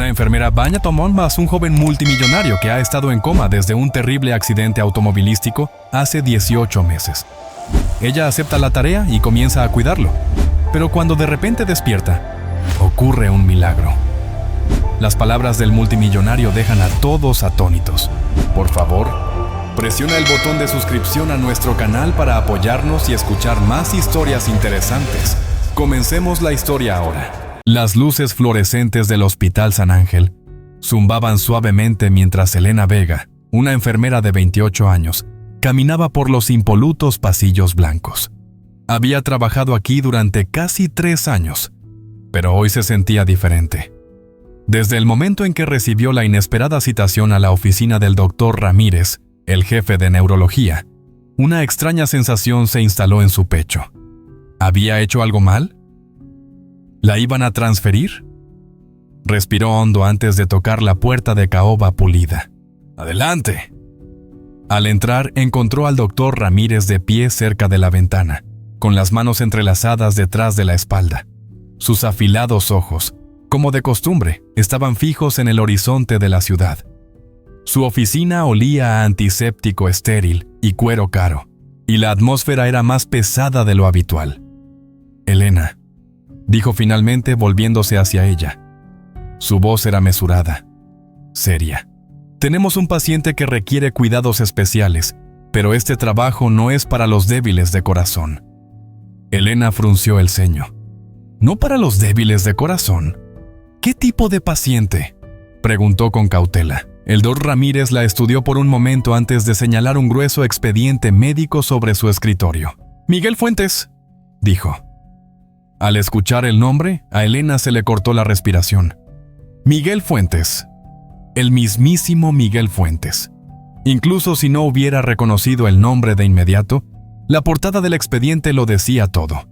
Una enfermera baña Tomón más un joven multimillonario que ha estado en coma desde un terrible accidente automovilístico hace 18 meses. Ella acepta la tarea y comienza a cuidarlo, pero cuando de repente despierta, ocurre un milagro. Las palabras del multimillonario dejan a todos atónitos. Por favor, presiona el botón de suscripción a nuestro canal para apoyarnos y escuchar más historias interesantes. Comencemos la historia ahora. Las luces fluorescentes del Hospital San Ángel zumbaban suavemente mientras Elena Vega, una enfermera de 28 años, caminaba por los impolutos pasillos blancos. Había trabajado aquí durante casi 3 años, pero hoy se sentía diferente. Desde el momento en que recibió la inesperada citación a la oficina del doctor Ramírez, el jefe de neurología, una extraña sensación se instaló en su pecho. ¿Había hecho algo mal? ¿La iban a transferir? Respiró hondo antes de tocar la puerta de caoba pulida. ¡Adelante! Al entrar, encontró al doctor Ramírez de pie cerca de la ventana, con las manos entrelazadas detrás de la espalda. Sus afilados ojos, como de costumbre, estaban fijos en el horizonte de la ciudad. Su oficina olía a antiséptico estéril y cuero caro, y la atmósfera era más pesada de lo habitual. «Elena», dijo finalmente volviéndose hacia ella. Su voz era mesurada, seria. «Tenemos un paciente que requiere cuidados especiales, pero este trabajo no es para los débiles de corazón». Elena frunció el ceño. «¿No para los débiles de corazón? ¿Qué tipo de paciente?», preguntó con cautela. El doctor Ramírez la estudió por un momento antes de señalar un grueso expediente médico sobre su escritorio. «Miguel Fuentes», dijo. Al escuchar el nombre, a Elena se le cortó la respiración. Miguel Fuentes. El mismísimo Miguel Fuentes. Incluso si no hubiera reconocido el nombre de inmediato, la portada del expediente lo decía todo.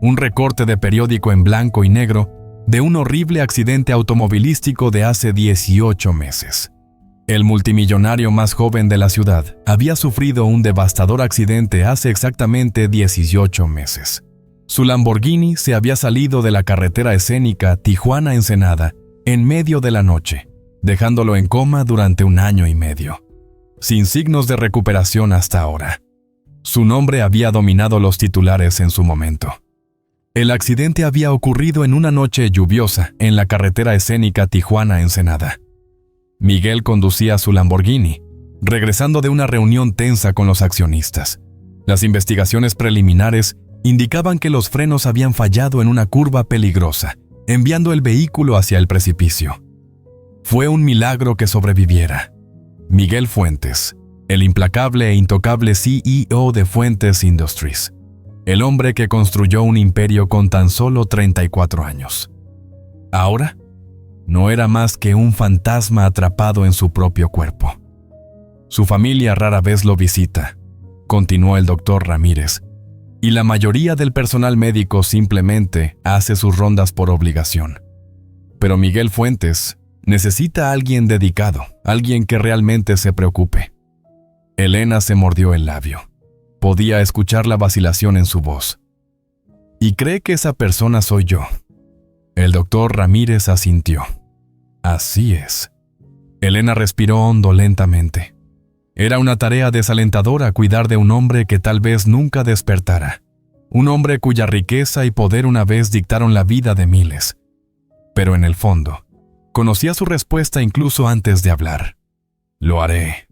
Un recorte de periódico en blanco y negro de un horrible accidente automovilístico de hace 18 meses. El multimillonario más joven de la ciudad había sufrido un devastador accidente hace exactamente 18 meses. Su Lamborghini se había salido de la carretera escénica Tijuana-Ensenada en medio de la noche, dejándolo en coma durante 1 año y medio, sin signos de recuperación hasta ahora. Su nombre había dominado los titulares en su momento. El accidente había ocurrido en una noche lluviosa en la carretera escénica Tijuana-Ensenada. Miguel conducía su Lamborghini, regresando de una reunión tensa con los accionistas. Las investigaciones preliminares indicaban que los frenos habían fallado en una curva peligrosa, enviando el vehículo hacia el precipicio. Fue un milagro que sobreviviera. Miguel Fuentes, el implacable e intocable CEO de Fuentes Industries, el hombre que construyó un imperio con tan solo 34 años. Ahora, no era más que un fantasma atrapado en su propio cuerpo. Su familia rara vez lo visita, continuó el doctor Ramírez, y la mayoría del personal médico simplemente hace sus rondas por obligación. Pero Miguel Fuentes necesita a alguien dedicado, alguien que realmente se preocupe. Elena se mordió el labio. Podía escuchar la vacilación en su voz. «¿Y cree que esa persona soy yo?». El doctor Ramírez asintió. «Así es». Elena respiró hondo lentamente. Era una tarea desalentadora cuidar de un hombre que tal vez nunca despertara. Un hombre cuya riqueza y poder una vez dictaron la vida de miles. Pero en el fondo, conocía su respuesta incluso antes de hablar. «Lo haré».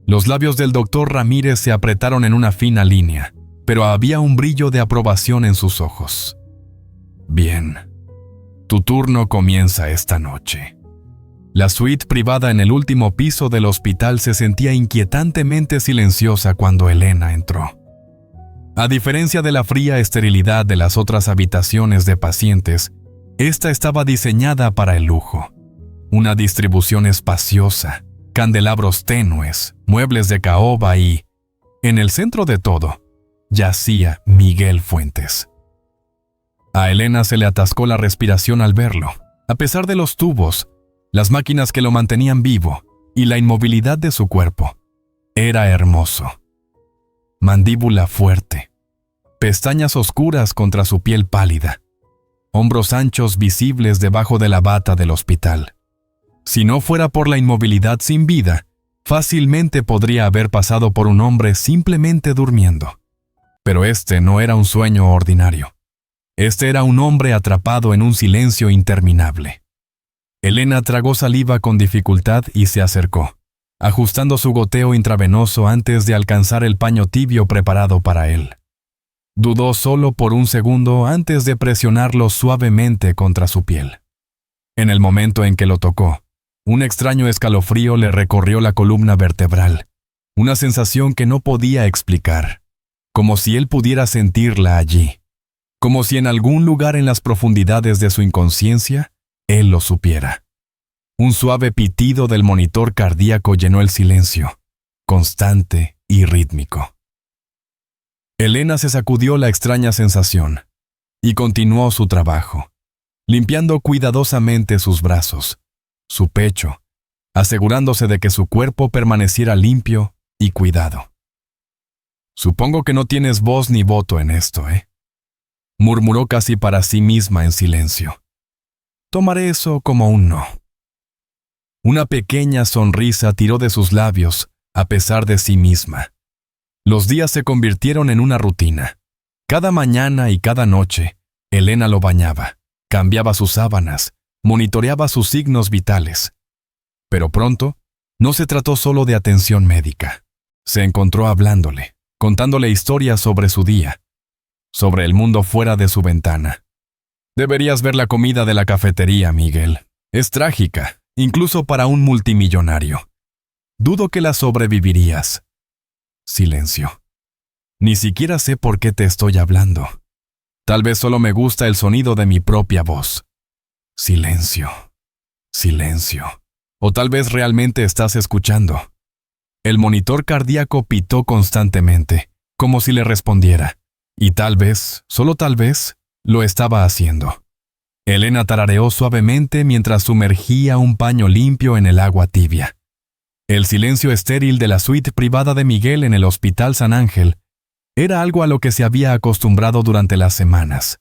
Los labios del doctor Ramírez se apretaron en una fina línea, pero había un brillo de aprobación en sus ojos. «Bien. Tu turno comienza esta noche». La suite privada en el último piso del hospital se sentía inquietantemente silenciosa cuando Elena entró. A diferencia de la fría esterilidad de las otras habitaciones de pacientes, esta estaba diseñada para el lujo. Una distribución espaciosa, candelabros tenues, muebles de caoba y, en el centro de todo, yacía Miguel Fuentes. A Elena se le atascó la respiración al verlo. A pesar de los tubos, las máquinas que lo mantenían vivo y la inmovilidad de su cuerpo, era hermoso. Mandíbula fuerte, pestañas oscuras contra su piel pálida, hombros anchos visibles debajo de la bata del hospital. Si no fuera por la inmovilidad sin vida, fácilmente podría haber pasado por un hombre simplemente durmiendo. Pero este no era un sueño ordinario. Este era un hombre atrapado en un silencio interminable. Elena tragó saliva con dificultad y se acercó, ajustando su goteo intravenoso antes de alcanzar el paño tibio preparado para él. Dudó solo por un segundo antes de presionarlo suavemente contra su piel. En el momento en que lo tocó, un extraño escalofrío le recorrió la columna vertebral, una sensación que no podía explicar, como si él pudiera sentirla allí, como si en algún lugar en las profundidades de su inconsciencia, él lo supiera. Un suave pitido del monitor cardíaco llenó el silencio, constante y rítmico. Elena se sacudió la extraña sensación y continuó su trabajo, limpiando cuidadosamente sus brazos, su pecho, asegurándose de que su cuerpo permaneciera limpio y cuidado. «Supongo que no tienes voz ni voto en esto, ¿eh?», murmuró casi para sí misma en silencio. «Tomaré eso como un no». Una pequeña sonrisa tiró de sus labios, a pesar de sí misma. Los días se convirtieron en una rutina. Cada mañana y cada noche, Elena lo bañaba, cambiaba sus sábanas, monitoreaba sus signos vitales. Pero pronto, no se trató solo de atención médica. Se encontró hablándole, contándole historias sobre su día, sobre el mundo fuera de su ventana. «Deberías ver la comida de la cafetería, Miguel. Es trágica, incluso para un multimillonario. Dudo que la sobrevivirías». Silencio. «Ni siquiera sé por qué te estoy hablando. Tal vez solo me gusta el sonido de mi propia voz». Silencio. Silencio. O tal vez realmente estás escuchando. El monitor cardíaco pitó constantemente, como si le respondiera, y tal vez, solo tal vez, lo estaba haciendo. Elena tarareó suavemente mientras sumergía un paño limpio en el agua tibia. El silencio estéril de la suite privada de Miguel en el Hospital San Ángel era algo a lo que se había acostumbrado durante las semanas.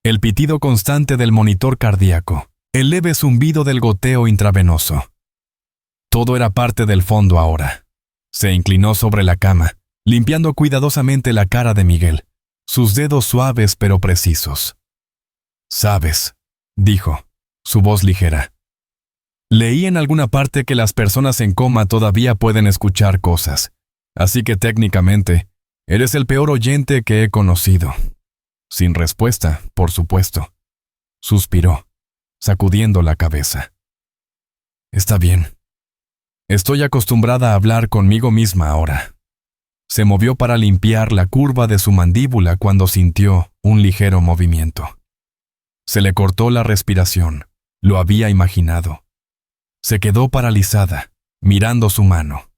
El pitido constante del monitor cardíaco, el leve zumbido del goteo intravenoso. Todo era parte del fondo ahora. Se inclinó sobre la cama, limpiando cuidadosamente la cara de Miguel, sus dedos suaves pero precisos. «Sabes», dijo, su voz ligera. «Leí en alguna parte que las personas en coma todavía pueden escuchar cosas, así que técnicamente, eres el peor oyente que he conocido». Sin respuesta, por supuesto. Suspiró, sacudiendo la cabeza. «Está bien. Estoy acostumbrada a hablar conmigo misma ahora». Se movió para limpiar la curva de su mandíbula cuando sintió un ligero movimiento. Se le cortó la respiración. Lo había imaginado. Se quedó paralizada, mirando su mano.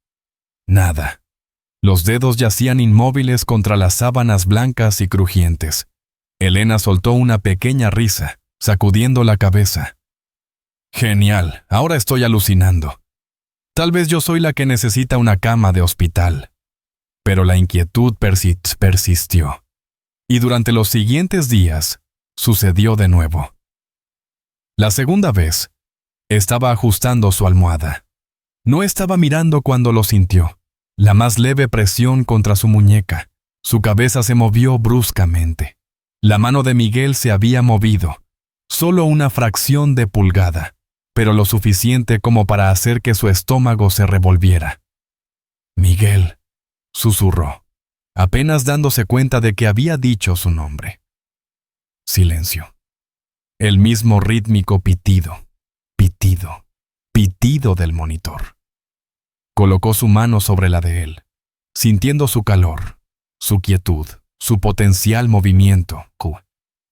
Nada. Los dedos yacían inmóviles contra las sábanas blancas y crujientes. Elena soltó una pequeña risa, sacudiendo la cabeza. «Genial, ahora estoy alucinando. Tal vez yo soy la que necesita una cama de hospital». Pero la inquietud persistió. Y durante los siguientes días, sucedió de nuevo. La segunda vez, estaba ajustando su almohada. No estaba mirando cuando lo sintió. La más leve presión contra su muñeca. Su cabeza se movió bruscamente. La mano de Miguel se había movido. Solo una fracción de pulgada, pero lo suficiente como para hacer que su estómago se revolviera. «Miguel», susurró, apenas dándose cuenta de que había dicho su nombre. Silencio. El mismo rítmico pitido, pitido del monitor. Colocó su mano sobre la de él, sintiendo su calor, su quietud, su potencial movimiento.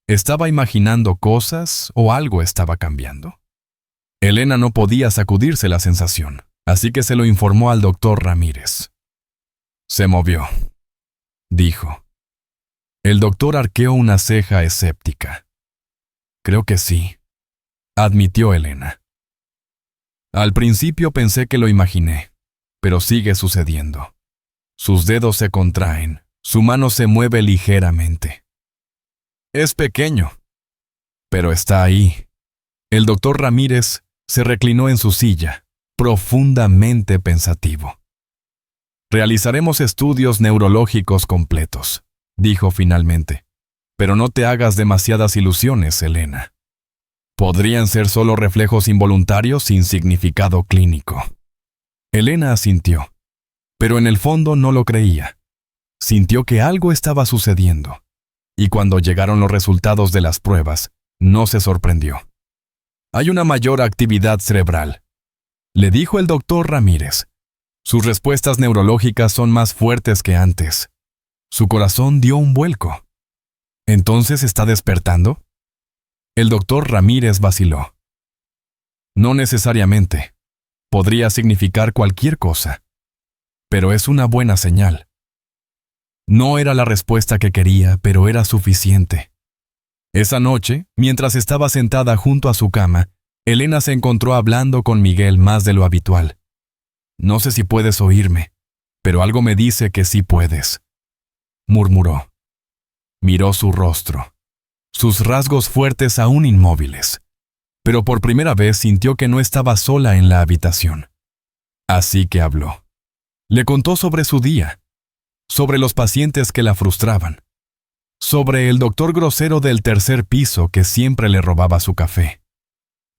¿Estaba imaginando cosas o algo estaba cambiando? Elena no podía sacudirse la sensación, así que se lo informó al doctor Ramírez. «Se movió», dijo. El doctor arqueó una ceja escéptica. «Creo que sí», admitió Elena. «Al principio pensé que lo imaginé, pero sigue sucediendo. Sus dedos se contraen, su mano se mueve ligeramente. Es pequeño, pero está ahí». El doctor Ramírez Se reclinó en su silla, profundamente pensativo. «Realizaremos estudios neurológicos completos», dijo finalmente. «Pero no te hagas demasiadas ilusiones, Elena. Podrían ser solo reflejos involuntarios sin significado clínico». Elena asintió, pero en el fondo no lo creía. Sintió que algo estaba sucediendo, y cuando llegaron los resultados de las pruebas, no se sorprendió. «Hay una mayor actividad cerebral», le dijo el doctor Ramírez. «Sus respuestas neurológicas son más fuertes que antes». Su corazón dio un vuelco. ¿Entonces está despertando? El doctor Ramírez vaciló. «No necesariamente. Podría significar cualquier cosa. Pero es una buena señal». No era la respuesta que quería, pero era suficiente. Esa noche, mientras estaba sentada junto a su cama, Elena se encontró hablando con Miguel más de lo habitual. «No sé si puedes oírme, pero algo me dice que sí puedes», murmuró. Miró su rostro, sus rasgos fuertes aún inmóviles, pero por primera vez sintió que no estaba sola en la habitación. Así que habló. Le contó sobre su día, sobre los pacientes que la frustraban, sobre el doctor grosero del tercer piso que siempre le robaba su café.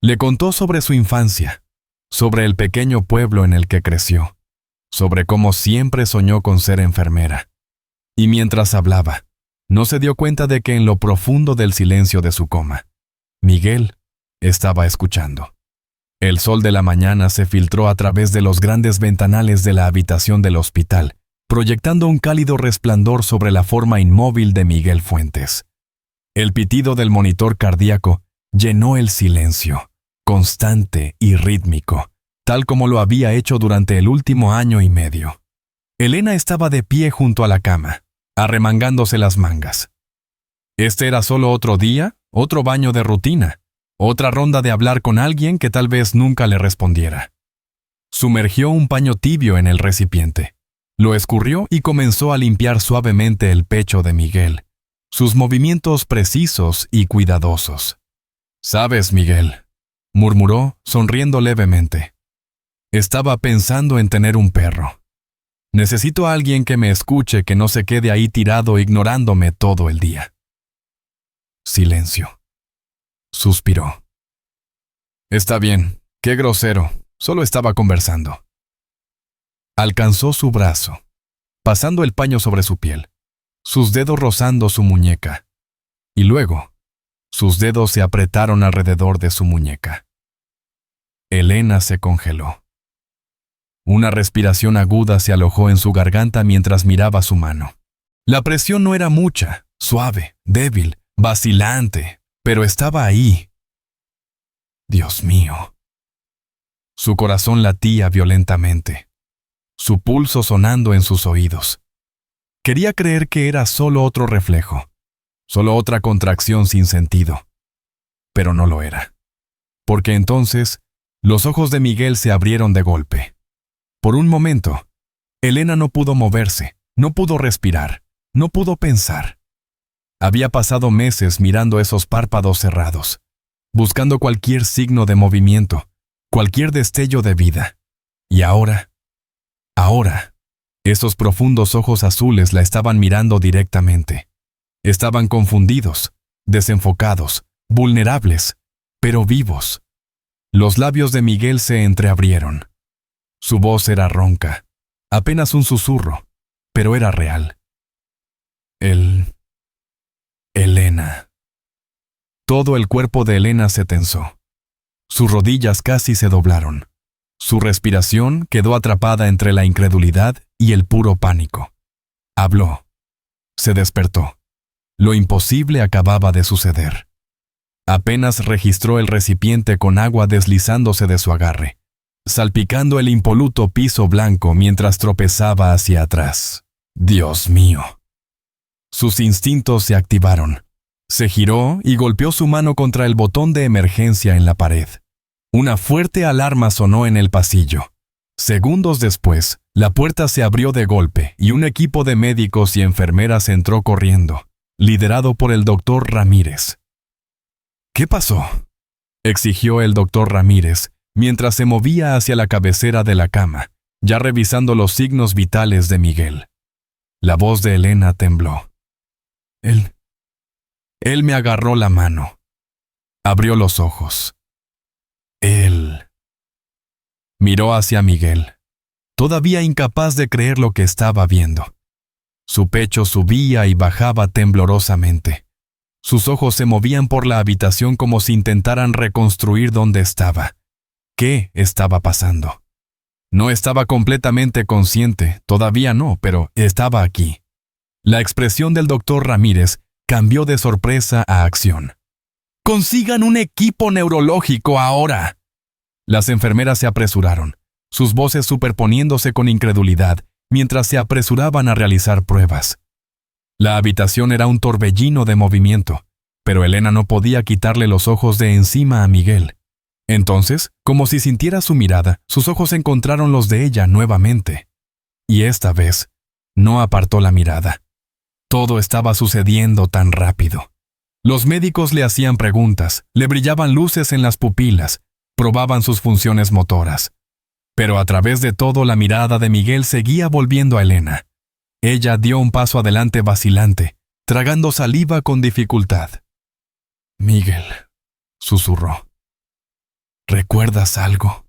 Le contó sobre su infancia, sobre el pequeño pueblo en el que creció, sobre cómo siempre soñó con ser enfermera. Y mientras hablaba, no se dio cuenta de que en lo profundo del silencio de su coma, Miguel estaba escuchando. El sol de la mañana se filtró a través de los grandes ventanales de la habitación del hospital, proyectando un cálido resplandor sobre la forma inmóvil de Miguel Fuentes. El pitido del monitor cardíaco llenó el silencio, constante y rítmico, tal como lo había hecho durante el último año y medio. Elena estaba de pie junto a la cama, arremangándose las mangas. Este era solo otro día, otro baño de rutina, otra ronda de hablar con alguien que tal vez nunca le respondiera. Sumergió un paño tibio en el recipiente. Lo escurrió y comenzó a limpiar suavemente el pecho de Miguel, sus movimientos precisos y cuidadosos. «¿Sabes, Miguel?», murmuró, sonriendo levemente. «Estaba pensando en tener un perro. Necesito a alguien que me escuche, que no se quede ahí tirado ignorándome todo el día». Silencio. Suspiró. «Está bien, qué grosero, solo estaba conversando». Alcanzó su brazo, pasando el paño sobre su piel, sus dedos rozando su muñeca, y luego, sus dedos se apretaron alrededor de su muñeca. Elena se congeló. Una respiración aguda se alojó en su garganta mientras miraba su mano. La presión no era mucha, suave, débil, vacilante, pero estaba ahí. Dios mío. Su corazón latía violentamente, su pulso sonando en sus oídos. Quería creer que era solo otro reflejo, solo otra contracción sin sentido. Pero no lo era. Porque entonces, los ojos de Miguel se abrieron de golpe. Por un momento, Elena no pudo moverse, no pudo respirar, no pudo pensar. Había pasado meses mirando esos párpados cerrados, buscando cualquier signo de movimiento, cualquier destello de vida. Y ahora, esos profundos ojos azules la estaban mirando directamente. Estaban confundidos, desenfocados, vulnerables, pero vivos. Los labios de Miguel se entreabrieron. Su voz era ronca, apenas un susurro, pero era real. Elena. Todo el cuerpo de Elena se tensó. Sus rodillas casi se doblaron. Su respiración quedó atrapada entre la incredulidad y el puro pánico. Habló. Se despertó. Lo imposible acababa de suceder. Apenas registró el recipiente con agua deslizándose de su agarre, salpicando el impoluto piso blanco mientras tropezaba hacia atrás. Dios mío. Sus instintos se activaron. Se giró y golpeó su mano contra el botón de emergencia en la pared. Una fuerte alarma sonó en el pasillo. Segundos después, la puerta se abrió de golpe y un equipo de médicos y enfermeras entró corriendo, liderado por el doctor Ramírez. «¿Qué pasó?», exigió el doctor Ramírez, mientras se movía hacia la cabecera de la cama, ya revisando los signos vitales de Miguel. La voz de Elena tembló. Él me agarró la mano. Abrió los ojos. Él miró hacia Miguel, todavía incapaz de creer lo que estaba viendo. Su pecho subía y bajaba temblorosamente. Sus ojos se movían por la habitación como si intentaran reconstruir dónde estaba. ¿Qué estaba pasando? No estaba completamente consciente, todavía no, pero estaba aquí. La expresión del doctor Ramírez cambió de sorpresa a acción. ¡Consigan un equipo neurológico ahora! Las enfermeras se apresuraron, sus voces superponiéndose con incredulidad, mientras se apresuraban a realizar pruebas. La habitación era un torbellino de movimiento, pero Elena no podía quitarle los ojos de encima a Miguel. Entonces, como si sintiera su mirada, sus ojos encontraron los de ella nuevamente. Y esta vez, no apartó la mirada. Todo estaba sucediendo tan rápido. Los médicos le hacían preguntas, le brillaban luces en las pupilas, probaban sus funciones motoras. Pero a través de todo la mirada de Miguel seguía volviendo a Elena. Ella dio un paso adelante vacilante, tragando saliva con dificultad. «Miguel», susurró, «¿recuerdas algo?»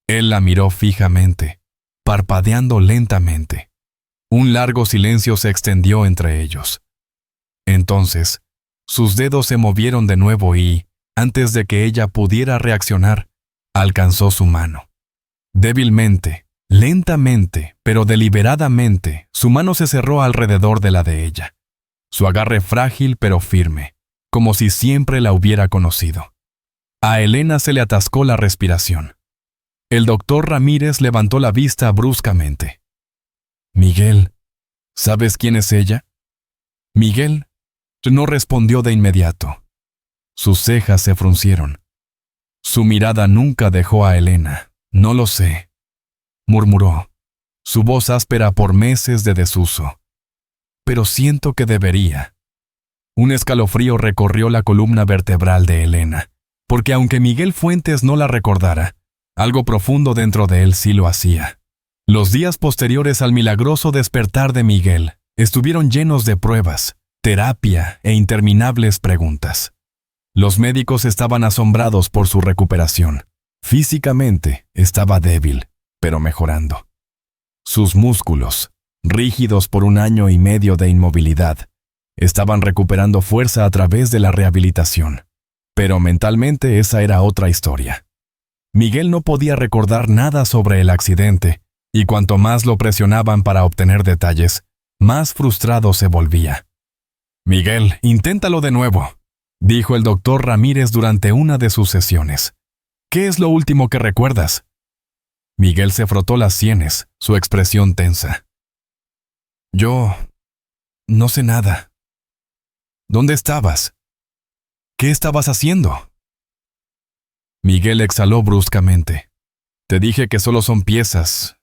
Él la miró fijamente, parpadeando lentamente. Un largo silencio se extendió entre ellos. Entonces, sus dedos se movieron de nuevo y, antes de que ella pudiera reaccionar, alcanzó su mano. Débilmente, lentamente, pero deliberadamente, su mano se cerró alrededor de la de ella. Su agarre frágil pero firme, como si siempre la hubiera conocido. A Elena se le atascó la respiración. El doctor Ramírez levantó la vista bruscamente. «Miguel, ¿sabes quién es ella?» Miguel no respondió de inmediato. Sus cejas se fruncieron. Su mirada nunca dejó a Elena. «No lo sé», murmuró, su voz áspera por meses de desuso. «Pero siento que debería». Un escalofrío recorrió la columna vertebral de Elena, porque aunque Miguel Fuentes no la recordara, algo profundo dentro de él sí lo hacía. Los días posteriores al milagroso despertar de Miguel estuvieron llenos de pruebas, terapia e interminables preguntas. Los médicos estaban asombrados por su recuperación. Físicamente estaba débil, pero mejorando. Sus músculos, rígidos por 1 año y medio de inmovilidad, estaban recuperando fuerza a través de la rehabilitación. Pero mentalmente esa era otra historia. Miguel no podía recordar nada sobre el accidente, y cuanto más lo presionaban para obtener detalles, más frustrado se volvía. «Miguel, inténtalo de nuevo», dijo el doctor Ramírez durante una de sus sesiones. «¿Qué es lo último que recuerdas?» Miguel se frotó las sienes, su expresión tensa. «Yo no sé nada». «¿Dónde estabas? ¿Qué estabas haciendo?» Miguel exhaló bruscamente. «Te dije que solo son piezas,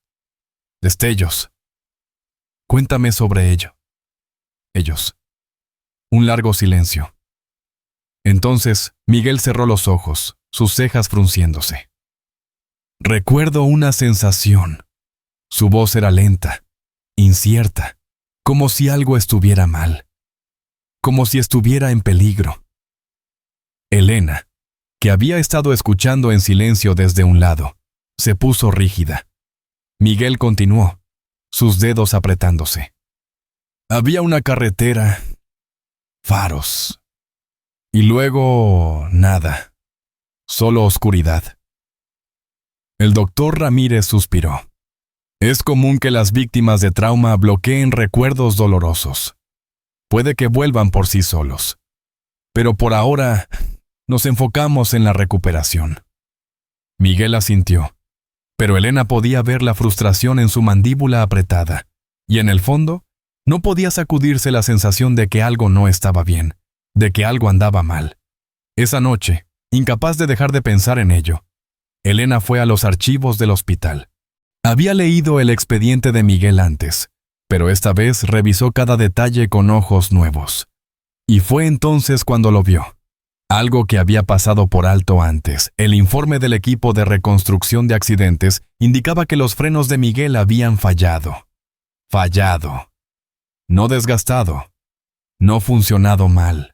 destellos. Cuéntame sobre ello». Ellos. Un largo silencio. Entonces, Miguel cerró los ojos, sus cejas frunciéndose. «Recuerdo una sensación». Su voz era lenta, incierta, como si algo estuviera mal, como si estuviera en peligro. Elena, que había estado escuchando en silencio desde un lado, se puso rígida. Miguel continuó, sus dedos apretándose. «Había una carretera, faros, y luego nada, solo oscuridad». El doctor Ramírez suspiró. «Es común que las víctimas de trauma bloqueen recuerdos dolorosos. Puede que vuelvan por sí solos. Pero por ahora nos enfocamos en la recuperación». Miguel asintió, pero Elena podía ver la frustración en su mandíbula apretada, y en el fondo, no podía sacudirse la sensación de que algo no estaba bien, de que algo andaba mal. Esa noche, incapaz de dejar de pensar en ello, Elena fue a los archivos del hospital. Había leído el expediente de Miguel antes, pero esta vez revisó cada detalle con ojos nuevos. Y fue entonces cuando lo vio. Algo que había pasado por alto antes. El informe del equipo de reconstrucción de accidentes indicaba que los frenos de Miguel habían fallado. Fallado. No desgastado. No funcionado mal.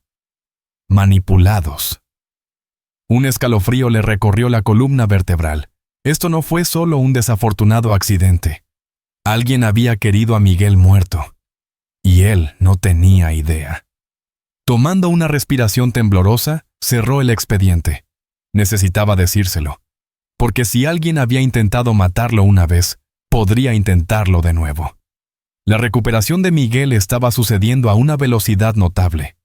Manipulados. Un escalofrío le recorrió la columna vertebral. Esto no fue solo un desafortunado accidente. Alguien había querido a Miguel muerto. Y él no tenía idea. Tomando una respiración temblorosa, cerró el expediente. Necesitaba decírselo, porque si alguien había intentado matarlo una vez, podría intentarlo de nuevo. La recuperación de Miguel estaba sucediendo a una velocidad notable.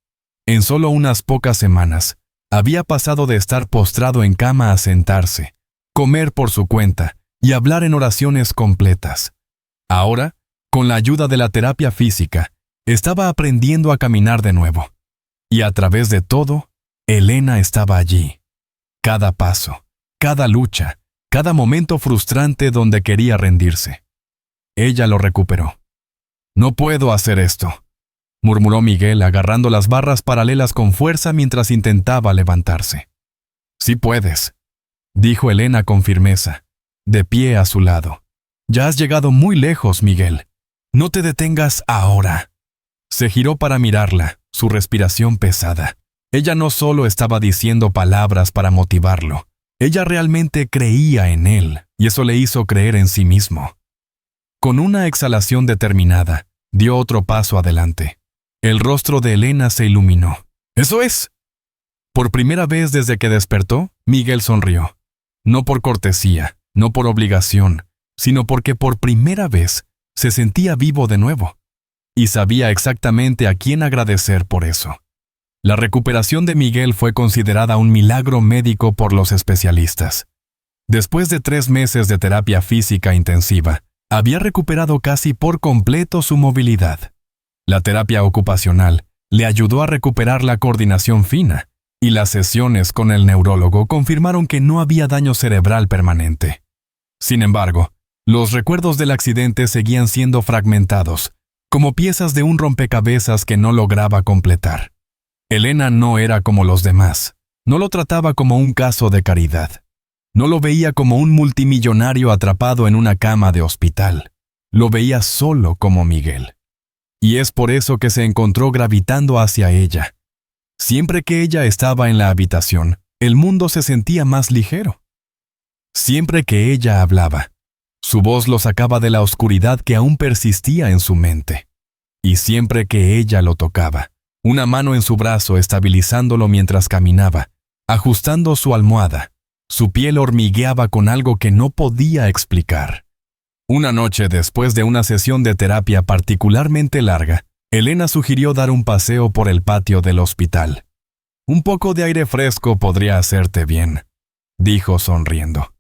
En solo unas pocas semanas, había pasado de estar postrado en cama a sentarse, comer por su cuenta y hablar en oraciones completas. Ahora, con la ayuda de la terapia física, estaba aprendiendo a caminar de nuevo. Y a través de todo, Elena estaba allí. Cada paso, cada lucha, cada momento frustrante donde quería rendirse. Ella lo recuperó. «No puedo hacer esto», murmuró Miguel agarrando las barras paralelas con fuerza mientras intentaba levantarse. «Sí puedes», dijo Elena con firmeza, de pie a su lado. «Ya has llegado muy lejos, Miguel. No te detengas ahora». Se giró para mirarla, su respiración pesada. Ella no solo estaba diciendo palabras para motivarlo, ella realmente creía en él, y eso le hizo creer en sí mismo. Con una exhalación determinada, dio otro paso adelante. El rostro de Elena se iluminó. «¡Eso es!». Por primera vez desde que despertó, Miguel sonrió. No por cortesía, no por obligación, sino porque por primera vez se sentía vivo de nuevo. Y sabía exactamente a quién agradecer por eso. La recuperación de Miguel fue considerada un milagro médico por los especialistas. Después de 3 meses de terapia física intensiva, había recuperado casi por completo su movilidad. La terapia ocupacional le ayudó a recuperar la coordinación fina, y las sesiones con el neurólogo confirmaron que no había daño cerebral permanente. Sin embargo, los recuerdos del accidente seguían siendo fragmentados, como piezas de un rompecabezas que no lograba completar. Elena no era como los demás. No lo trataba como un caso de caridad. No lo veía como un multimillonario atrapado en una cama de hospital. Lo veía solo como Miguel. Y es por eso que se encontró gravitando hacia ella. Siempre que ella estaba en la habitación, el mundo se sentía más ligero. Siempre que ella hablaba, su voz lo sacaba de la oscuridad que aún persistía en su mente. Y siempre que ella lo tocaba, una mano en su brazo estabilizándolo mientras caminaba, ajustando su almohada, su piel hormigueaba con algo que no podía explicar. Una noche después de una sesión de terapia particularmente larga, Elena sugirió dar un paseo por el patio del hospital. «Un poco de aire fresco podría hacerte bien», dijo sonriendo.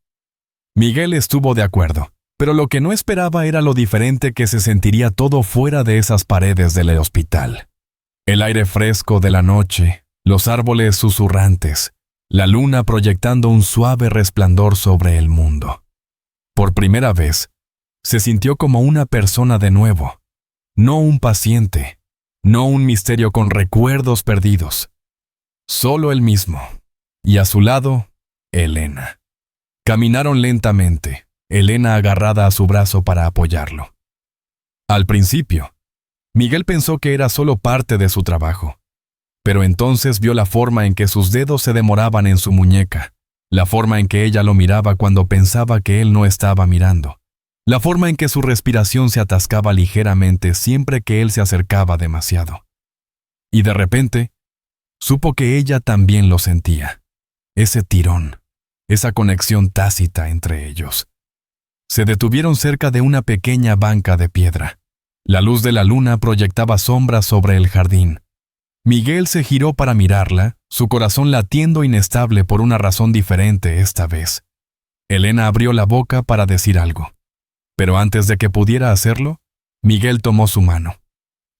Miguel estuvo de acuerdo, pero lo que no esperaba era lo diferente que se sentiría todo fuera de esas paredes del hospital. El aire fresco de la noche, los árboles susurrantes, la luna proyectando un suave resplandor sobre el mundo. Por primera vez, se sintió como una persona de nuevo, no un paciente, no un misterio con recuerdos perdidos. Solo él mismo, y a su lado, Elena. Caminaron lentamente, Elena agarrada a su brazo para apoyarlo. Al principio, Miguel pensó que era solo parte de su trabajo, pero entonces vio la forma en que sus dedos se demoraban en su muñeca, la forma en que ella lo miraba cuando pensaba que él no estaba mirando, la forma en que su respiración se atascaba ligeramente siempre que él se acercaba demasiado. Y de repente, supo que ella también lo sentía, ese tirón, esa conexión tácita entre ellos. Se detuvieron cerca de una pequeña banca de piedra. La luz de la luna proyectaba sombras sobre el jardín. Miguel se giró para mirarla, su corazón latiendo inestable por una razón diferente esta vez. Elena abrió la boca para decir algo, pero antes de que pudiera hacerlo, Miguel tomó su mano.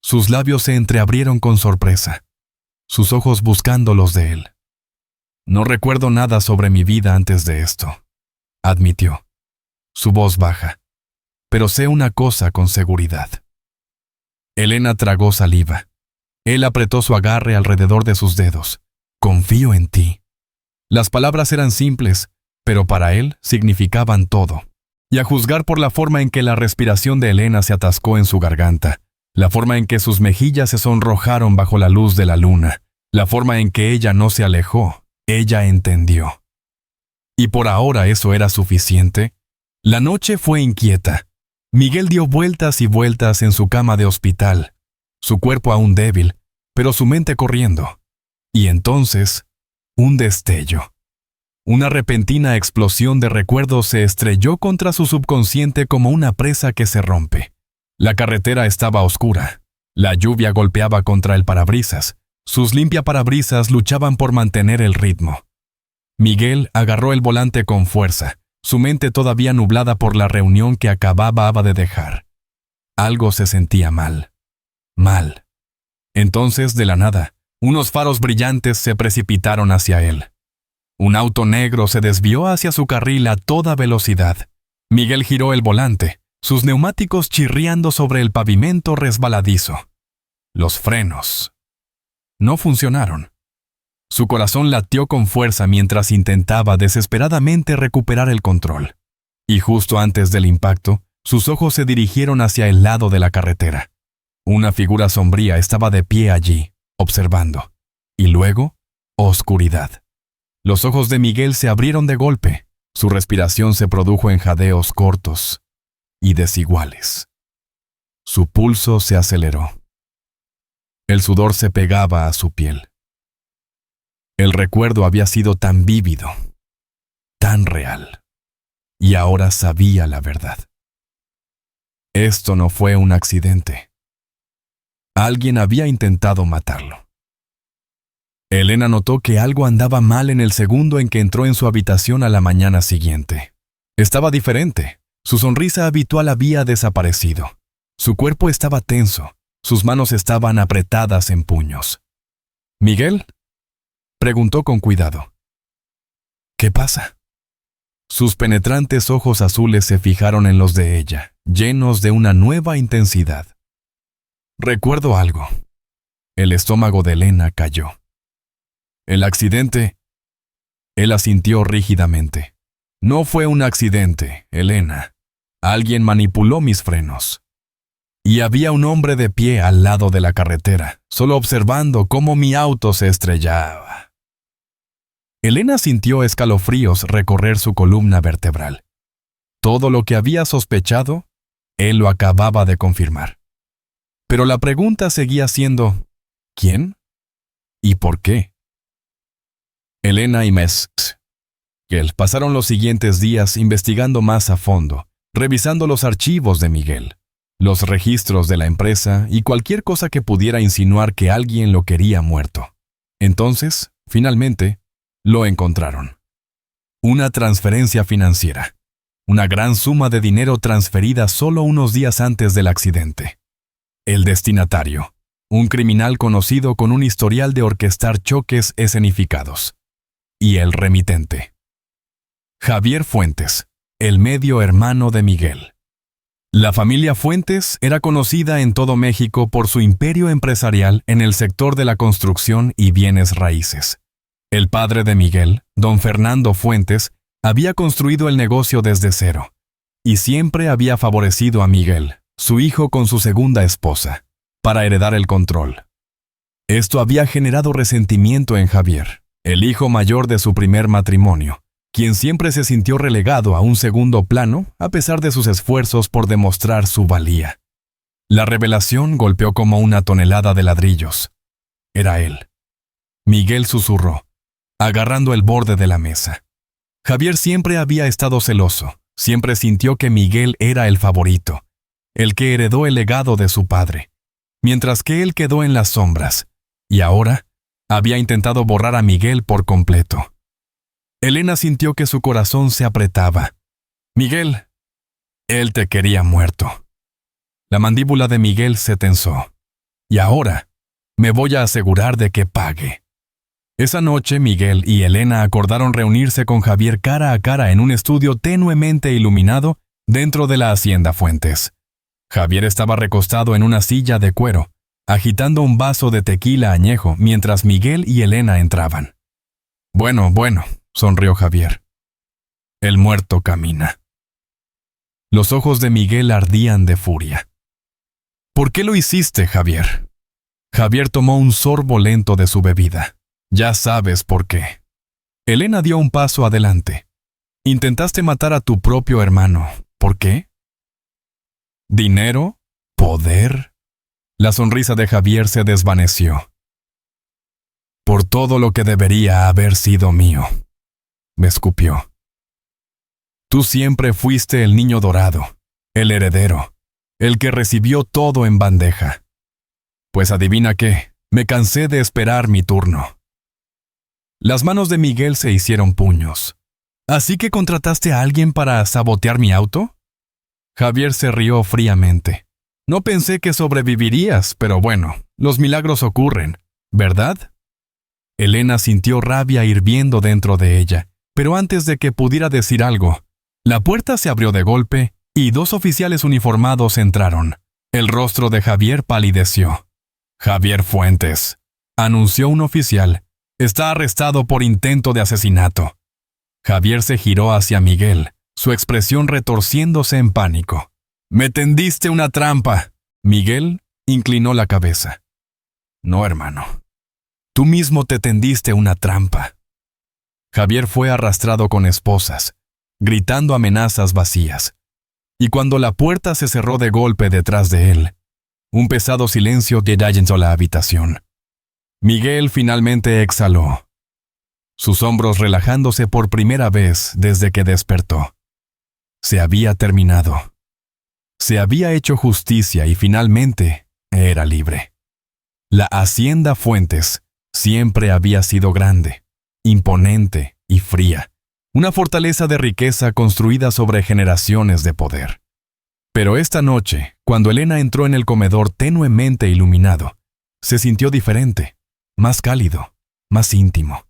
Sus labios se entreabrieron con sorpresa, sus ojos buscando los de él. «No recuerdo nada sobre mi vida antes de esto», admitió, su voz baja, «pero sé una cosa con seguridad». Elena tragó saliva. Él apretó su agarre alrededor de sus dedos, confío en ti. Las palabras eran simples, pero para él significaban todo. Y a juzgar por la forma en que la respiración de Elena se atascó en su garganta, la forma en que sus mejillas se sonrojaron bajo la luz de la luna, la forma en que ella no se alejó, ella entendió. Y por ahora eso era suficiente. La noche fue inquieta. Miguel dio vueltas y vueltas en su cama de hospital, su cuerpo aún débil, pero su mente corriendo. Y entonces, un destello. Una repentina explosión de recuerdos se estrelló contra su subconsciente como una presa que se rompe. La carretera estaba oscura. La lluvia golpeaba contra el parabrisas. Sus limpiaparabrisas luchaban por mantener el ritmo. Miguel agarró el volante con fuerza, su mente todavía nublada por la reunión que acababa de dejar. Algo se sentía mal. Mal. Entonces, de la nada, unos faros brillantes se precipitaron hacia él. Un auto negro se desvió hacia su carril a toda velocidad. Miguel giró el volante, sus neumáticos chirriando sobre el pavimento resbaladizo. Los frenos no funcionaron. Su corazón latió con fuerza mientras intentaba desesperadamente recuperar el control. Y justo antes del impacto, sus ojos se dirigieron hacia el lado de la carretera. Una figura sombría estaba de pie allí, observando. Y luego, oscuridad. Los ojos de Miguel se abrieron de golpe. Su respiración se produjo en jadeos cortos y desiguales. Su pulso se aceleró. El sudor se pegaba a su piel. El recuerdo había sido tan vívido, tan real, y ahora sabía la verdad. Esto no fue un accidente. Alguien había intentado matarlo. Elena notó que algo andaba mal en el segundo en que entró en su habitación a la mañana siguiente. Estaba diferente. Su sonrisa habitual había desaparecido. Su cuerpo estaba tenso. Sus manos estaban apretadas en puños. «¿Miguel?», preguntó con cuidado. «¿Qué pasa?». Sus penetrantes ojos azules se fijaron en los de ella, llenos de una nueva intensidad. «Recuerdo algo». El estómago de Elena cayó. «¿El accidente?». Él asintió rígidamente. «No fue un accidente, Elena. Alguien manipuló mis frenos». Y había un hombre de pie al lado de la carretera, solo observando cómo mi auto se estrellaba. Elena sintió escalofríos recorrer su columna vertebral. Todo lo que había sospechado, él lo acababa de confirmar. Pero la pregunta seguía siendo, ¿quién? ¿Y por qué? Elena y Miguel pasaron los siguientes días investigando más a fondo, revisando los archivos de Miguel, los registros de la empresa y cualquier cosa que pudiera insinuar que alguien lo quería muerto. Entonces, finalmente, lo encontraron. Una transferencia financiera. Una gran suma de dinero transferida solo unos días antes del accidente. El destinatario. Un criminal conocido con un historial de orquestar choques escenificados. Y el remitente. Javier Fuentes, el medio hermano de Miguel. La familia Fuentes era conocida en todo México por su imperio empresarial en el sector de la construcción y bienes raíces. El padre de Miguel, don Fernando Fuentes, había construido el negocio desde cero, y siempre había favorecido a Miguel, su hijo con su segunda esposa, para heredar el control. Esto había generado resentimiento en Javier, el hijo mayor de su primer matrimonio, quien siempre se sintió relegado a un segundo plano a pesar de sus esfuerzos por demostrar su valía. La revelación golpeó como una tonelada de ladrillos. Era él. Miguel susurró, agarrando el borde de la mesa. Javier siempre había estado celoso, siempre sintió que Miguel era el favorito, el que heredó el legado de su padre, mientras que él quedó en las sombras, y ahora había intentado borrar a Miguel por completo. Elena sintió que su corazón se apretaba. «Miguel, él te quería muerto». La mandíbula de Miguel se tensó. «Y ahora, me voy a asegurar de que pague». Esa noche, Miguel y Elena acordaron reunirse con Javier cara a cara en un estudio tenuemente iluminado dentro de la hacienda Fuentes. Javier estaba recostado en una silla de cuero, agitando un vaso de tequila añejo mientras Miguel y Elena entraban. Bueno, sonrió Javier. El muerto camina. Los ojos de Miguel ardían de furia. ¿Por qué lo hiciste, Javier? Javier tomó un sorbo lento de su bebida. Ya sabes por qué. Elena dio un paso adelante. Intentaste matar a tu propio hermano. ¿Por qué? ¿Dinero? ¿Poder? La sonrisa de Javier se desvaneció. Por todo lo que debería haber sido mío, me escupió. Tú siempre fuiste el niño dorado, el heredero, el que recibió todo en bandeja. Pues adivina qué, me cansé de esperar mi turno. Las manos de Miguel se hicieron puños. ¿Así que contrataste a alguien para sabotear mi auto? Javier se rió fríamente. No pensé que sobrevivirías, pero bueno, los milagros ocurren, ¿verdad? Elena sintió rabia hirviendo dentro de ella, pero antes de que pudiera decir algo, la puerta se abrió de golpe y 2 oficiales uniformados entraron. El rostro de Javier palideció. Javier Fuentes, anunció un oficial, está arrestado por intento de asesinato. Javier se giró hacia Miguel, su expresión retorciéndose en pánico. ¡Me tendiste una trampa! Miguel inclinó la cabeza. No, hermano. Tú mismo te tendiste una trampa. Javier fue arrastrado con esposas, gritando amenazas vacías. Y cuando la puerta se cerró de golpe detrás de él, un pesado silencio llenó la habitación. Miguel finalmente exhaló, sus hombros relajándose por primera vez desde que despertó. Se había terminado. Se había hecho justicia y finalmente era libre. La hacienda Fuentes siempre había sido grande, imponente y fría, una fortaleza de riqueza construida sobre generaciones de poder. Pero esta noche, cuando Elena entró en el comedor tenuemente iluminado, se sintió diferente, más cálido, más íntimo.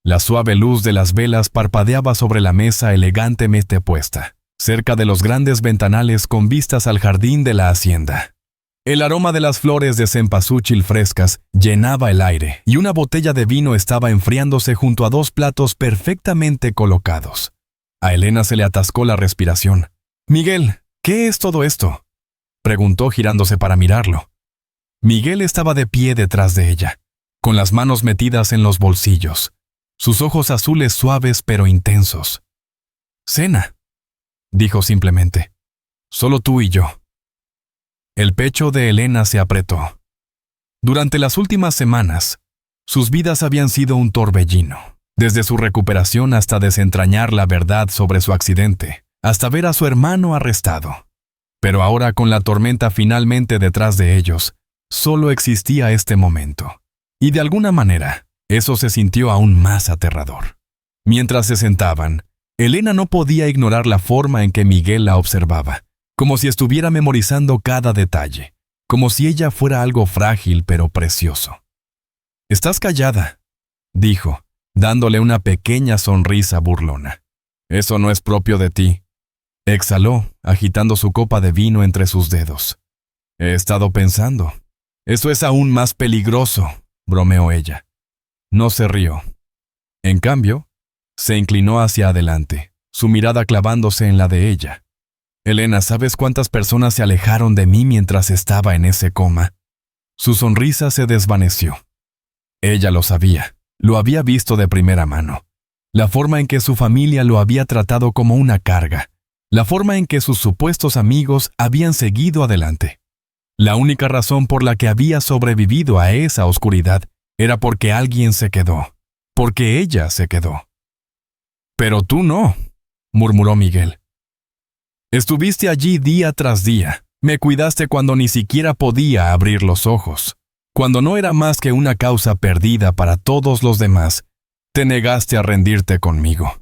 La suave luz de las velas parpadeaba sobre la mesa elegantemente puesta, cerca de los grandes ventanales con vistas al jardín de la hacienda. El aroma de las flores de cempasúchil frescas llenaba el aire y una botella de vino estaba enfriándose junto a 2 platos perfectamente colocados. A Elena se le atascó la respiración. «Miguel, ¿qué es todo esto?», preguntó girándose para mirarlo. Miguel estaba de pie detrás de ella, con las manos metidas en los bolsillos, sus ojos azules suaves pero intensos. «Cena», dijo simplemente. «Solo tú y yo». El pecho de Elena se apretó. Durante las últimas semanas, sus vidas habían sido un torbellino, desde su recuperación hasta desentrañar la verdad sobre su accidente, hasta ver a su hermano arrestado. Pero ahora, con la tormenta finalmente detrás de ellos, solo existía este momento. Y de alguna manera, eso se sintió aún más aterrador. Mientras se sentaban, Elena no podía ignorar la forma en que Miguel la observaba, como si estuviera memorizando cada detalle, como si ella fuera algo frágil pero precioso. «Estás callada», dijo, dándole una pequeña sonrisa burlona. «Eso no es propio de ti», exhaló, agitando su copa de vino entre sus dedos. «He estado pensando. Eso es aún más peligroso», bromeó ella. No se rió. En cambio, se inclinó hacia adelante, su mirada clavándose en la de ella. «Elena, ¿sabes cuántas personas se alejaron de mí mientras estaba en ese coma?» Su sonrisa se desvaneció. Ella lo sabía, lo había visto de primera mano. La forma en que su familia lo había tratado como una carga, la forma en que sus supuestos amigos habían seguido adelante. La única razón por la que había sobrevivido a esa oscuridad era porque alguien se quedó, porque ella se quedó. «Pero tú no», murmuró Miguel. «Estuviste allí día tras día, me cuidaste cuando ni siquiera podía abrir los ojos. Cuando no era más que una causa perdida para todos los demás, te negaste a rendirte conmigo».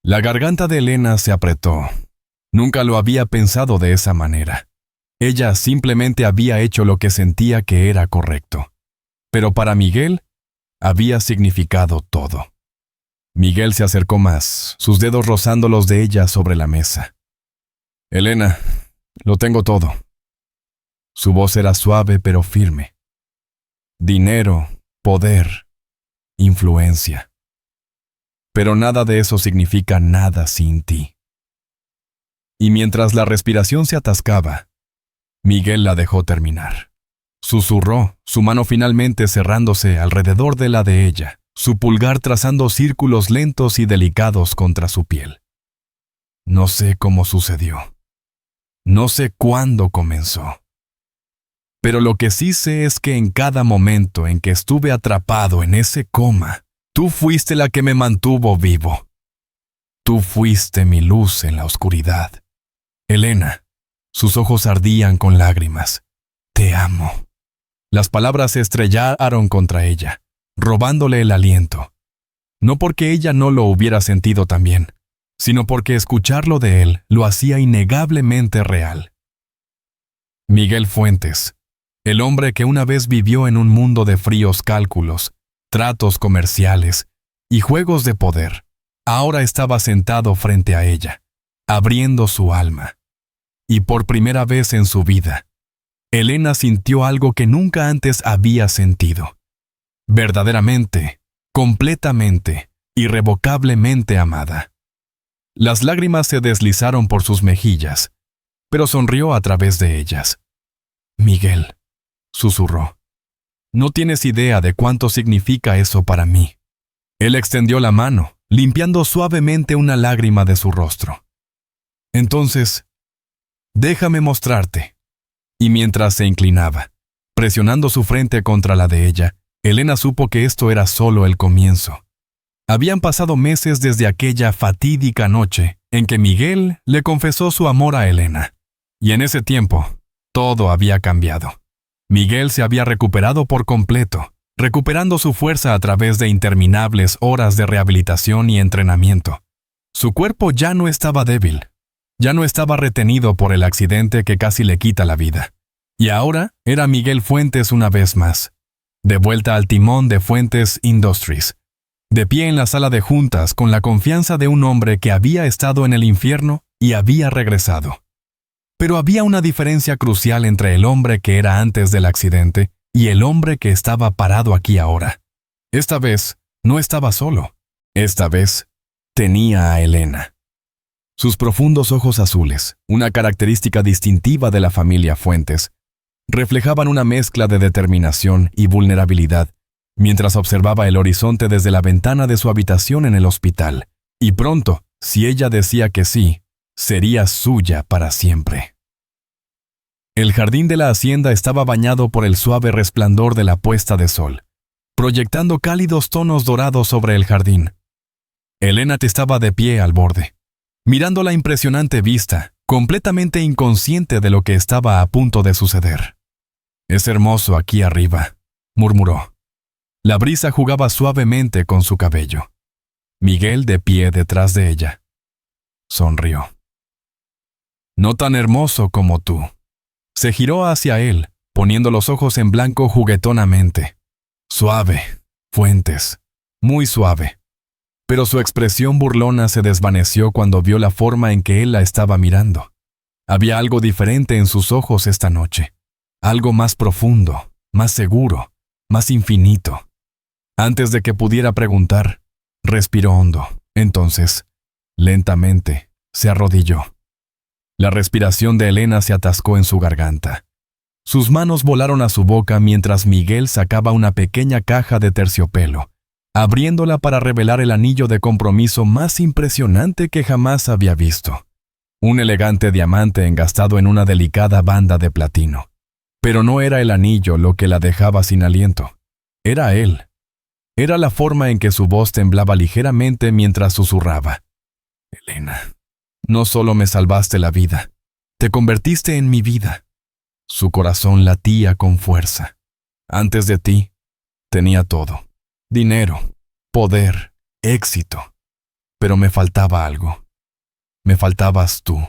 La garganta de Elena se apretó. Nunca lo había pensado de esa manera. Ella simplemente había hecho lo que sentía que era correcto. Pero para Miguel, había significado todo. Miguel se acercó más, sus dedos rozando los de ella sobre la mesa. «Elena, lo tengo todo». Su voz era suave pero firme. «Dinero, poder, influencia. Pero nada de eso significa nada sin ti. Y mientras la respiración se atascaba, Miguel la dejó terminar. Susurró, su mano finalmente cerrándose alrededor de la de ella, su pulgar trazando círculos lentos y delicados contra su piel. No sé cómo sucedió. No sé cuándo comenzó. Pero lo que sí sé es que en cada momento en que estuve atrapado en ese coma, tú fuiste la que me mantuvo vivo. Tú fuiste mi luz en la oscuridad. Elena, sus ojos ardían con lágrimas. Te amo. Las palabras se estrellaron contra ella, robándole el aliento. No porque ella no lo hubiera sentido también, sino porque escucharlo de él lo hacía innegablemente real. Miguel Fuentes, el hombre que una vez vivió en un mundo de fríos cálculos, tratos comerciales y juegos de poder, ahora estaba sentado frente a ella, abriendo su alma. Y por primera vez en su vida, Elena sintió algo que nunca antes había sentido. Verdaderamente, completamente, irrevocablemente amada. Las lágrimas se deslizaron por sus mejillas, pero sonrió a través de ellas. Miguel, susurró, no tienes idea de cuánto significa eso para mí. Él extendió la mano, limpiando suavemente una lágrima de su rostro. Entonces, déjame mostrarte. Y mientras se inclinaba, presionando su frente contra la de ella, Elena supo que esto era solo el comienzo. Habían pasado meses desde aquella fatídica noche en que Miguel le confesó su amor a Elena. Y en ese tiempo, todo había cambiado. Miguel se había recuperado por completo, recuperando su fuerza a través de interminables horas de rehabilitación y entrenamiento. Su cuerpo ya no estaba débil, ya no estaba retenido por el accidente que casi le quita la vida. Y ahora era Miguel Fuentes una vez más, de vuelta al timón de Fuentes Industries, de pie en la sala de juntas con la confianza de un hombre que había estado en el infierno y había regresado. Pero había una diferencia crucial entre el hombre que era antes del accidente y el hombre que estaba parado aquí ahora. Esta vez no estaba solo. Esta vez tenía a Elena. Sus profundos ojos azules, una característica distintiva de la familia Fuentes, reflejaban una mezcla de determinación y vulnerabilidad mientras observaba el horizonte desde la ventana de su habitación en el hospital. Y pronto, si ella decía que sí, sería suya para siempre. El jardín de la hacienda estaba bañado por el suave resplandor de la puesta de sol, proyectando cálidos tonos dorados sobre el jardín. Elena estaba de pie al borde, mirando la impresionante vista, completamente inconsciente de lo que estaba a punto de suceder. «Es hermoso aquí arriba», murmuró. La brisa jugaba suavemente con su cabello. Miguel de pie detrás de ella. Sonrió. «No tan hermoso como tú». Se giró hacia él, poniendo los ojos en blanco juguetonamente. Suave, Fuentes, muy suave. Pero su expresión burlona se desvaneció cuando vio la forma en que él la estaba mirando. Había algo diferente en sus ojos esta noche. Algo más profundo, más seguro, más infinito. Antes de que pudiera preguntar, respiró hondo. Entonces, lentamente, se arrodilló. La respiración de Elena se atascó en su garganta. Sus manos volaron a su boca mientras Miguel sacaba una pequeña caja de terciopelo, abriéndola para revelar el anillo de compromiso más impresionante que jamás había visto. Un elegante diamante engastado en una delicada banda de platino. Pero no era el anillo lo que la dejaba sin aliento. Era él. Era la forma en que su voz temblaba ligeramente mientras susurraba. Elena, no solo me salvaste la vida, te convertiste en mi vida. Su corazón latía con fuerza. Antes de ti, tenía todo. Dinero, poder, éxito. Pero me faltaba algo. Me faltabas tú.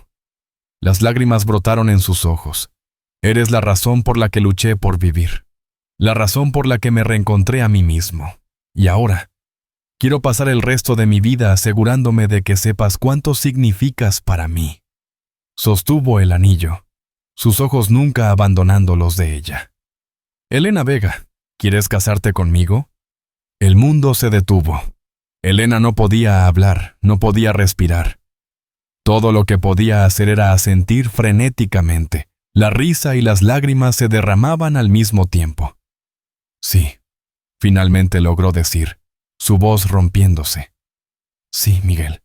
Las lágrimas brotaron en sus ojos. Eres la razón por la que luché por vivir. La razón por la que me reencontré a mí mismo. Y ahora, quiero pasar el resto de mi vida asegurándome de que sepas cuánto significas para mí. Sostuvo el anillo, sus ojos nunca abandonando los de ella. Elena Vega, ¿quieres casarte conmigo? El mundo se detuvo. Elena no podía hablar, no podía respirar. Todo lo que podía hacer era asentir frenéticamente. La risa y las lágrimas se derramaban al mismo tiempo. Sí, finalmente logró decir, su voz rompiéndose. Sí, Miguel.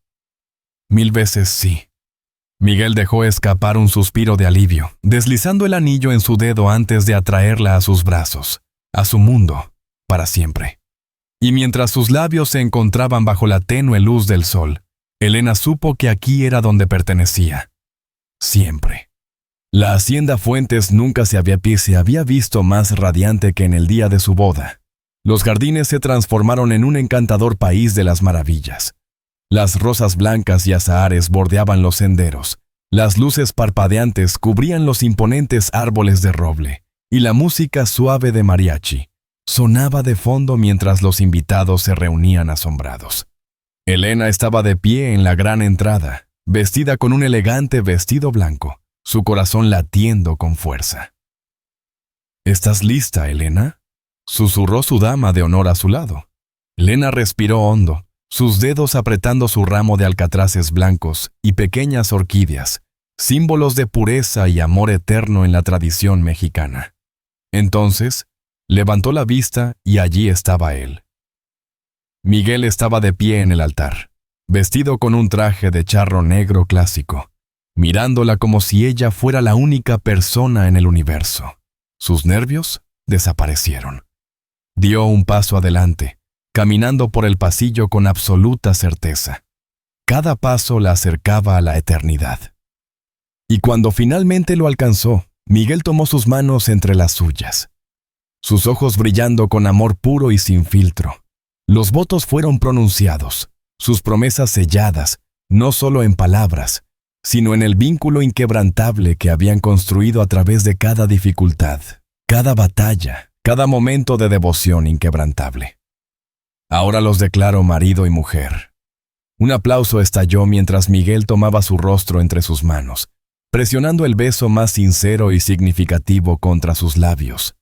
1000 veces sí. Miguel dejó escapar un suspiro de alivio, deslizando el anillo en su dedo antes de atraerla a sus brazos, a su mundo, para siempre. Y mientras sus labios se encontraban bajo la tenue luz del sol, Elena supo que aquí era donde pertenecía. Siempre. La hacienda Fuentes nunca se había visto más radiante que en el día de su boda. Los jardines se transformaron en un encantador país de las maravillas. Las rosas blancas y azahares bordeaban los senderos, las luces parpadeantes cubrían los imponentes árboles de roble, y la música suave de mariachi sonaba de fondo mientras los invitados se reunían asombrados. Elena estaba de pie en la gran entrada, vestida con un elegante vestido blanco, su corazón latiendo con fuerza. ¿Estás lista, Elena?, susurró su dama de honor a su lado. Elena respiró hondo, sus dedos apretando su ramo de alcatraces blancos y pequeñas orquídeas, símbolos de pureza y amor eterno en la tradición mexicana. Entonces, levantó la vista y allí estaba él. Miguel estaba de pie en el altar, vestido con un traje de charro negro clásico, mirándola como si ella fuera la única persona en el universo. Sus nervios desaparecieron. Dio un paso adelante, caminando por el pasillo con absoluta certeza. Cada paso la acercaba a la eternidad. Y cuando finalmente lo alcanzó, Miguel tomó sus manos entre las suyas, sus ojos brillando con amor puro y sin filtro. Los votos fueron pronunciados, sus promesas selladas, no solo en palabras, sino en el vínculo inquebrantable que habían construido a través de cada dificultad, cada batalla, cada momento de devoción inquebrantable. Ahora los declaro marido y mujer. Un aplauso estalló mientras Miguel tomaba su rostro entre sus manos, presionando el beso más sincero y significativo contra sus labios.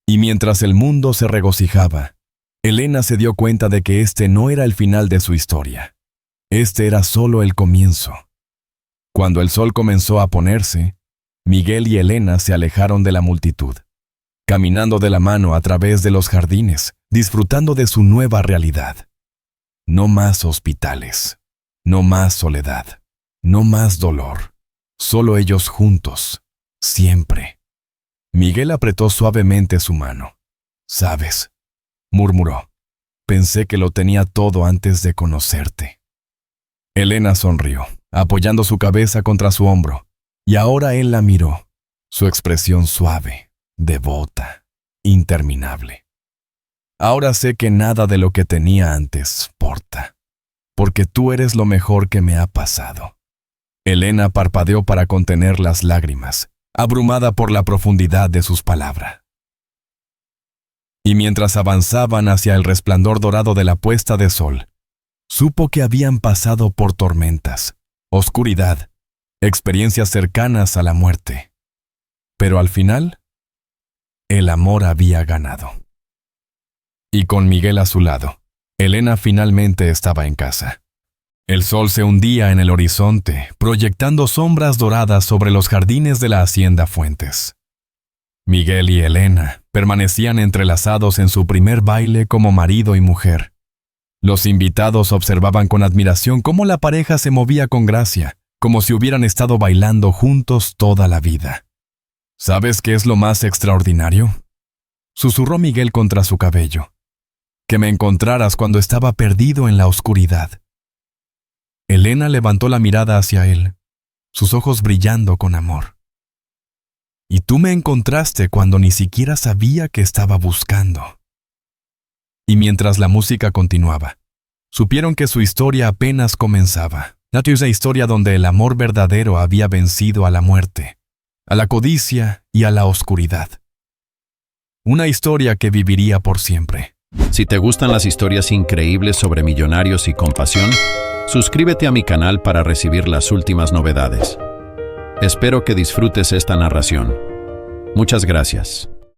Y mientras el mundo se regocijaba, Elena se dio cuenta de que este no era el final de su historia. Este era solo el comienzo. Cuando el sol comenzó a ponerse, Miguel y Elena se alejaron de la multitud, caminando de la mano a través de los jardines, disfrutando de su nueva realidad. No más hospitales, no más soledad, no más dolor, solo ellos juntos, siempre. Miguel apretó suavemente su mano. «¿Sabes?», murmuró. «Pensé que lo tenía todo antes de conocerte». Elena sonrió, apoyando su cabeza contra su hombro, y ahora él la miró, su expresión suave, devota, interminable. «Ahora sé que nada de lo que tenía antes importa, porque tú eres lo mejor que me ha pasado». Elena parpadeó para contener las lágrimas, abrumada por la profundidad de sus palabras. Y mientras avanzaban hacia el resplandor dorado de la puesta de sol, supo que habían pasado por tormentas, oscuridad, experiencias cercanas a la muerte. Pero al final, el amor había ganado. Y con Miguel a su lado, Elena finalmente estaba en casa. El sol se hundía en el horizonte, proyectando sombras doradas sobre los jardines de la hacienda Fuentes. Miguel y Elena permanecían entrelazados en su primer baile como marido y mujer. Los invitados observaban con admiración cómo la pareja se movía con gracia, como si hubieran estado bailando juntos toda la vida. ¿Sabes qué es lo más extraordinario?, susurró Miguel contra su cabello. «Que me encontraras cuando estaba perdido en la oscuridad». Elena levantó la mirada hacia él, sus ojos brillando con amor. «Y tú me encontraste cuando ni siquiera sabía que estaba buscando». Y mientras la música continuaba, supieron que su historia apenas comenzaba. Una historia donde el amor verdadero había vencido a la muerte, a la codicia y a la oscuridad. Una historia que viviría por siempre. Si te gustan las historias increíbles sobre millonarios y compasión, suscríbete a mi canal para recibir las últimas novedades. Espero que disfrutes esta narración. Muchas gracias.